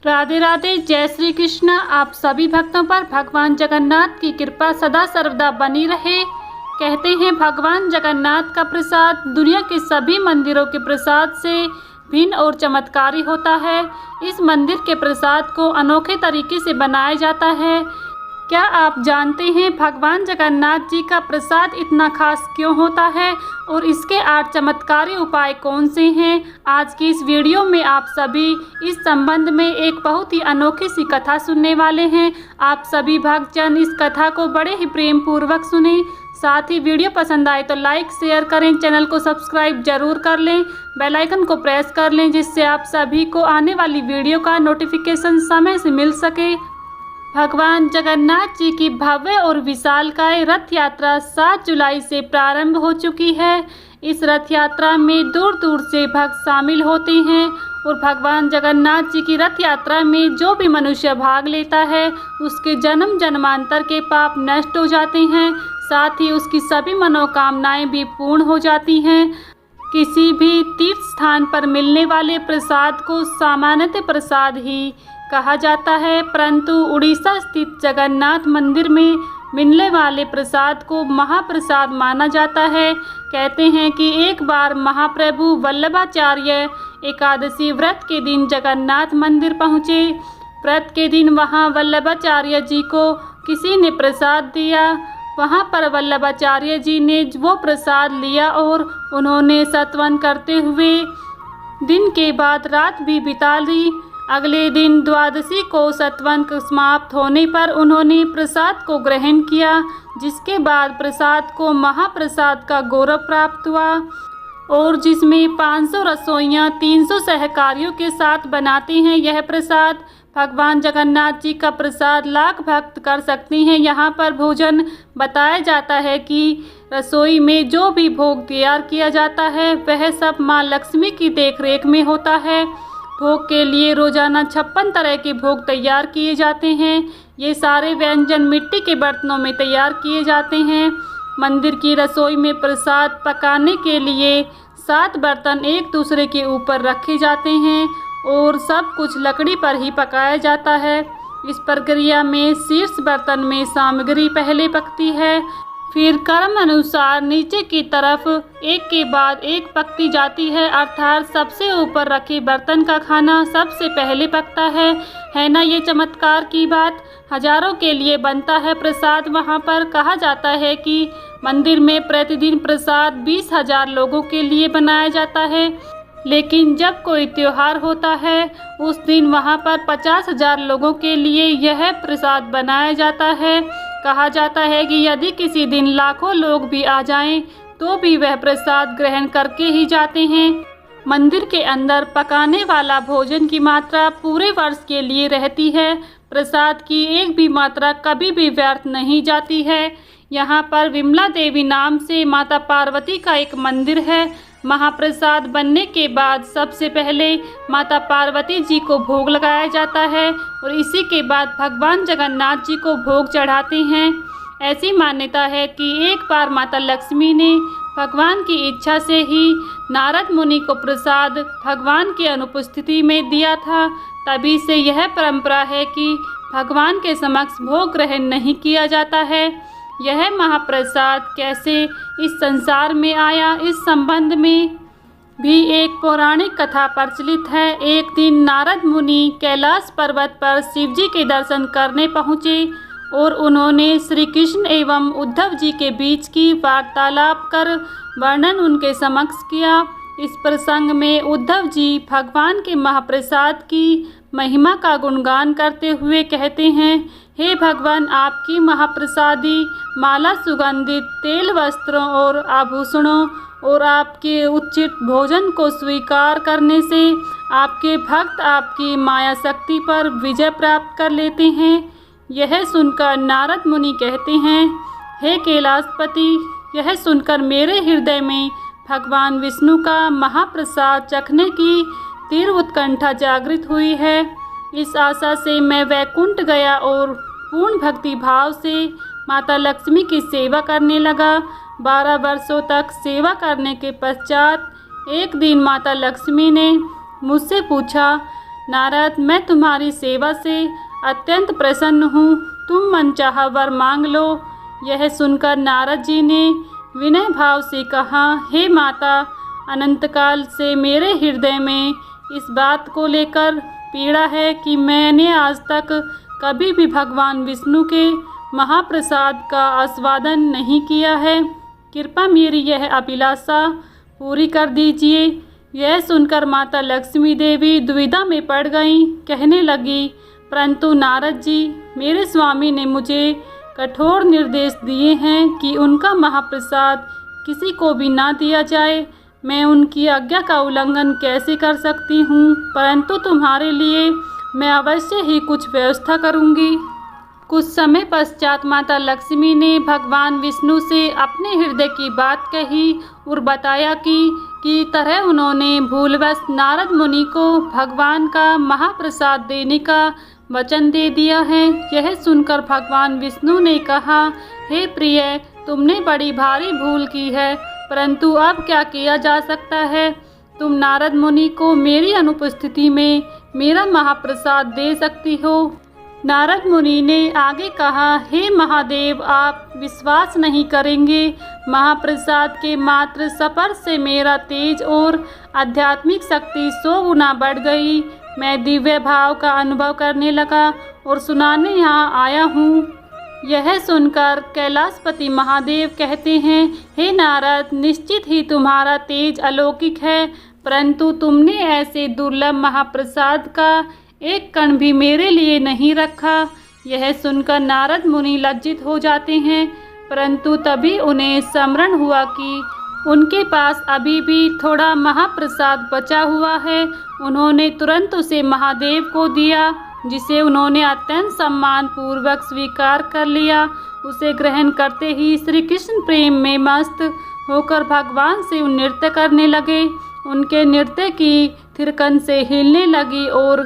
राधे राधे, जय श्री कृष्ण। आप सभी भक्तों पर भगवान जगन्नाथ की कृपा सदा सर्वदा बनी रहे। कहते हैं भगवान जगन्नाथ का प्रसाद दुनिया के सभी मंदिरों के प्रसाद से भिन्न और चमत्कारी होता है। इस मंदिर के प्रसाद को अनोखे तरीके से बनाया जाता है। क्या आप जानते हैं भगवान जगन्नाथ जी का प्रसाद इतना खास क्यों होता है और इसके 8 चमत्कारी उपाय कौन से हैं? आज की इस वीडियो में आप सभी इस संबंध में एक बहुत ही अनोखी सी कथा सुनने वाले हैं। आप सभी भक्तजन इस कथा को बड़े ही प्रेम पूर्वक सुनें। साथ ही वीडियो पसंद आए तो लाइक शेयर करें, चैनल को सब्सक्राइब जरूर कर लें, बेल आइकन को प्रेस कर लें जिससे आप सभी को आने वाली वीडियो का नोटिफिकेशन समय से मिल सके। भगवान जगन्नाथ जी की भव्य और विशालकाय रथ यात्रा 7 जुलाई से प्रारंभ हो चुकी है। इस रथ यात्रा में दूर दूर से भक्त शामिल होते हैं और भगवान जगन्नाथ जी की रथ यात्रा में जो भी मनुष्य भाग लेता है उसके जन्म जन्मांतर के पाप नष्ट हो जाते हैं, साथ ही उसकी सभी मनोकामनाएं भी पूर्ण हो जाती हैं। किसी भी तीर्थ स्थान पर मिलने वाले प्रसाद को सामान्यतः प्रसाद ही कहा जाता है, परंतु उड़ीसा स्थित जगन्नाथ मंदिर में मिलने वाले प्रसाद को महाप्रसाद माना जाता है। कहते हैं कि एक बार महाप्रभु वल्लभाचार्य एकादशी व्रत के दिन जगन्नाथ मंदिर पहुँचे। व्रत के दिन वहां वल्लभाचार्य जी को किसी ने प्रसाद दिया। वहां पर वल्लभाचार्य जी ने वो प्रसाद लिया और उन्होंने सत्वन करते हुए दिन के बाद रात भी बिता ली। अगले दिन द्वादशी को सत्वन समाप्त होने पर उन्होंने प्रसाद को ग्रहण किया, जिसके बाद प्रसाद को महाप्रसाद का गौरव प्राप्त हुआ और जिसमें 500 रसोइयाँ 300 सहकारियों के साथ बनाते हैं। यह प्रसाद भगवान जगन्नाथ जी का प्रसाद लाख भक्त कर सकते हैं। यहाँ पर भोजन बताया जाता है कि रसोई में जो भी भोग तैयार किया जाता है वह सब माँ लक्ष्मी की देखरेख में होता है। भोग के लिए रोजाना 56 तरह के भोग तैयार किए जाते हैं। ये सारे व्यंजन मिट्टी के बर्तनों में तैयार किए जाते हैं। मंदिर की रसोई में प्रसाद पकाने के लिए 7 बर्तन एक दूसरे के ऊपर रखे जाते हैं और सब कुछ लकड़ी पर ही पकाया जाता है। इस प्रक्रिया में शीर्ष बर्तन में सामग्री पहले पकती है, फिर क्रम अनुसार नीचे की तरफ एक के बाद एक पकती जाती है, अर्थात सबसे ऊपर रखे बर्तन का खाना सबसे पहले पकता है ना ये चमत्कार की बात। हजारों के लिए बनता है प्रसाद। वहाँ पर कहा जाता है कि मंदिर में प्रतिदिन प्रसाद 20,000 लोगों के लिए बनाया जाता है, लेकिन जब कोई त्योहार होता है उस दिन वहाँ पर 50,000 लोगों के लिए यह प्रसाद बनाया जाता है। कहा जाता है कि यदि किसी दिन लाखों लोग भी आ जाएं तो भी वह प्रसाद ग्रहण करके ही जाते हैं। मंदिर के अंदर पकाने वाला भोजन की मात्रा पूरे वर्ष के लिए रहती है। प्रसाद की एक भी मात्रा कभी भी व्यर्थ नहीं जाती है। यहाँ पर विमला देवी नाम से माता पार्वती का एक मंदिर है। महाप्रसाद बनने के बाद सबसे पहले माता पार्वती जी को भोग लगाया जाता है और इसी के बाद भगवान जगन्नाथ जी को भोग चढ़ाते हैं। ऐसी मान्यता है कि एक बार माता लक्ष्मी ने भगवान की इच्छा से ही नारद मुनि को प्रसाद भगवान की अनुपस्थिति में दिया था। तभी से यह परंपरा है कि भगवान के समक्ष भोग ग्रहण नहीं किया जाता है। यह महाप्रसाद कैसे इस संसार में आया, इस संबंध में भी एक पौराणिक कथा प्रचलित है। एक दिन नारद मुनि कैलाश पर्वत पर शिवजी के दर्शन करने पहुँचे और उन्होंने श्री कृष्ण एवं उद्धव जी के बीच की वार्तालाप कर वर्णन उनके समक्ष किया। इस प्रसंग में उद्धव जी भगवान के महाप्रसाद की महिमा का गुणगान करते हुए कहते हैं, हे भगवान, आपकी महाप्रसादी माला सुगंधित तेल, वस्त्रों और आभूषणों और आपके उचित भोजन को स्वीकार करने से आपके भक्त आपकी माया शक्ति पर विजय प्राप्त कर लेते हैं। यह सुनकर नारद मुनि कहते हैं, हे कैलाशपति, यह सुनकर मेरे हृदय में भगवान विष्णु का महाप्रसाद चखने की तीव्र उत्कंठा जागृत हुई है। इस आशा से मैं वैकुंठ गया और पूर्ण भक्ति भाव से माता लक्ष्मी की सेवा करने लगा। 12 वर्षों तक सेवा करने के पश्चात एक दिन माता लक्ष्मी ने मुझसे पूछा, नारद, मैं तुम्हारी सेवा से अत्यंत प्रसन्न हूँ, तुम मनचाहा वर मांग लो। यह सुनकर नारद जी ने विनय भाव से कहा, हे माता, अनंतकाल से मेरे हृदय में इस बात को लेकर पीड़ा है कि मैंने आज तक कभी भी भगवान विष्णु के महाप्रसाद का आस्वादन नहीं किया है। कृपा मेरी यह अभिलाषा पूरी कर दीजिए। यह सुनकर माता लक्ष्मी देवी दुविधा में पड़ गईं। कहने लगी, परंतु नारद जी, मेरे स्वामी ने मुझे कठोर निर्देश दिए हैं कि उनका महाप्रसाद किसी को भी ना दिया जाए। मैं उनकी आज्ञा का उल्लंघन कैसे कर सकती हूँ? परंतु तुम्हारे लिए मैं अवश्य ही कुछ व्यवस्था करूँगी। कुछ समय पश्चात माता लक्ष्मी ने भगवान विष्णु से अपने हृदय की बात कही और बताया कि तरह उन्होंने भूलवश नारद मुनि को भगवान का महाप्रसाद देने का वचन दे दिया है। यह सुनकर भगवान विष्णु ने कहा, हे प्रिय, तुमने बड़ी भारी भूल की है, परंतु अब क्या किया जा सकता है? तुम नारद मुनि को मेरी अनुपस्थिति में मेरा महाप्रसाद दे सकती हो। नारद मुनि ने आगे कहा, हे महादेव, आप विश्वास नहीं करेंगे, महाप्रसाद के मात्र स्पर्श से मेरा तेज और आध्यात्मिक शक्ति 100 गुना बढ़ गई। मैं दिव्य भाव का अनुभव करने लगा और सुनाने यहाँ आया हूँ। यह सुनकर कैलाशपति महादेव कहते हैं, हे नारद, निश्चित ही तुम्हारा तेज अलौकिक है, परंतु तुमने ऐसे दुर्लभ महाप्रसाद का एक कण भी मेरे लिए नहीं रखा। यह सुनकर नारद मुनि लज्जित हो जाते हैं, परंतु तभी उन्हें स्मरण हुआ कि उनके पास अभी भी थोड़ा महाप्रसाद बचा हुआ है। उन्होंने तुरंत उसे महादेव को दिया, जिसे उन्होंने अत्यंत सम्मान पूर्वक स्वीकार कर लिया। उसे ग्रहण करते ही श्री कृष्ण प्रेम में मस्त होकर भगवान से नृत्य करने लगे। उनके नृत्य की थिरकन से हिलने लगी और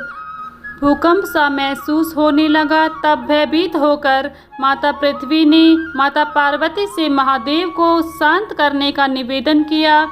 भूकंप सा महसूस होने लगा। तब भयभीत होकर माता पृथ्वी ने माता पार्वती से महादेव को शांत करने का निवेदन किया।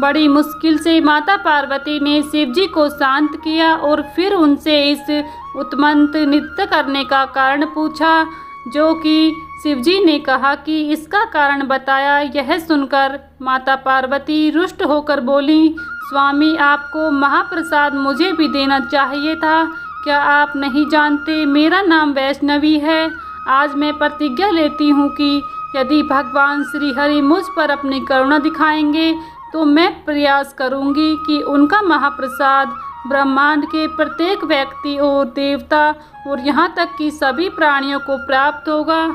बड़ी मुश्किल से माता पार्वती ने शिवजी को शांत किया और फिर उनसे इस उत्मंत नृत्य करने का कारण पूछा, जो कि शिवजी ने कहा कि इसका कारण बताया। यह सुनकर माता पार्वती रुष्ट होकर बोली, स्वामी, आपको महाप्रसाद मुझे भी देना चाहिए था। क्या आप नहीं जानते, मेरा नाम वैष्णवी है। आज मैं प्रतिज्ञा लेती हूँ कि यदि भगवान श्री हरि मुझ पर अपनी करुणा दिखाएंगे तो मैं प्रयास करूँगी कि उनका महाप्रसाद ब्रह्मांड के प्रत्येक व्यक्ति और देवता और यहाँ तक कि सभी प्राणियों को प्राप्त होगा।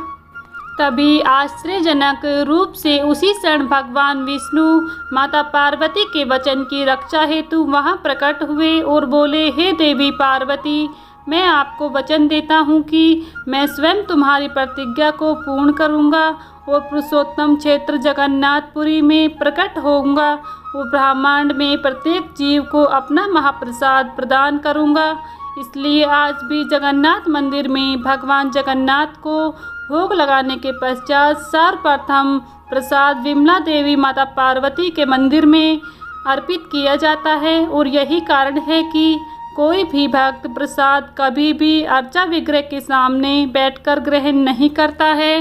तभी आश्चर्यजनक रूप से उसी क्षण भगवान विष्णु माता पार्वती के वचन की रक्षा हेतु वहां प्रकट हुए और बोले, हे देवी पार्वती, मैं आपको वचन देता हूं कि मैं स्वयं तुम्हारी प्रतिज्ञा को पूर्ण करूंगा और पुरुषोत्तम क्षेत्र जगन्नाथपुरी में प्रकट होऊंगा और ब्रह्मांड में प्रत्येक जीव को अपना महाप्रसाद प्रदान करूंगा। इसलिए आज भी जगन्नाथ मंदिर में भगवान जगन्नाथ को भोग लगाने के पश्चात सर्वप्रथम प्रसाद विमला देवी माता पार्वती के मंदिर में अर्पित किया जाता है। और यही कारण है कि कोई भी भक्त प्रसाद कभी भी अर्चा विग्रह के सामने बैठकर ग्रहण नहीं करता है।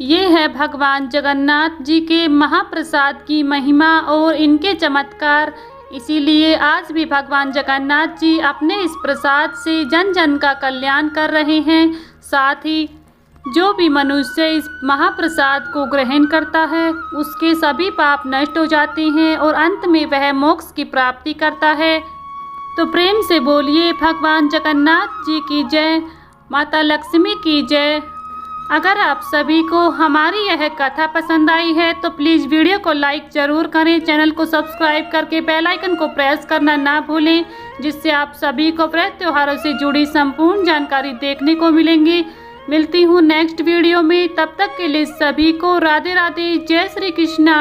ये है भगवान जगन्नाथ जी के महाप्रसाद की महिमा और इनके चमत्कार। इसीलिए आज भी भगवान जगन्नाथ जी अपने इस प्रसाद से जन जन का कल्याण कर रहे हैं। साथ ही जो भी मनुष्य इस महाप्रसाद को ग्रहण करता है उसके सभी पाप नष्ट हो जाते हैं और अंत में वह मोक्ष की प्राप्ति करता है। तो प्रेम से बोलिए भगवान जगन्नाथ जी की जय, माता लक्ष्मी की जय। अगर आप सभी को हमारी यह कथा पसंद आई है तो प्लीज़ वीडियो को लाइक ज़रूर करें, चैनल को सब्सक्राइब करके बेल आइकन को प्रेस करना ना भूलें, जिससे आप सभी को व्रत त्योहारों से जुड़ी संपूर्ण जानकारी देखने को मिलेंगी। मिलती हूँ नेक्स्ट वीडियो में, तब तक के लिए सभी को राधे राधे, जय श्री कृष्णा।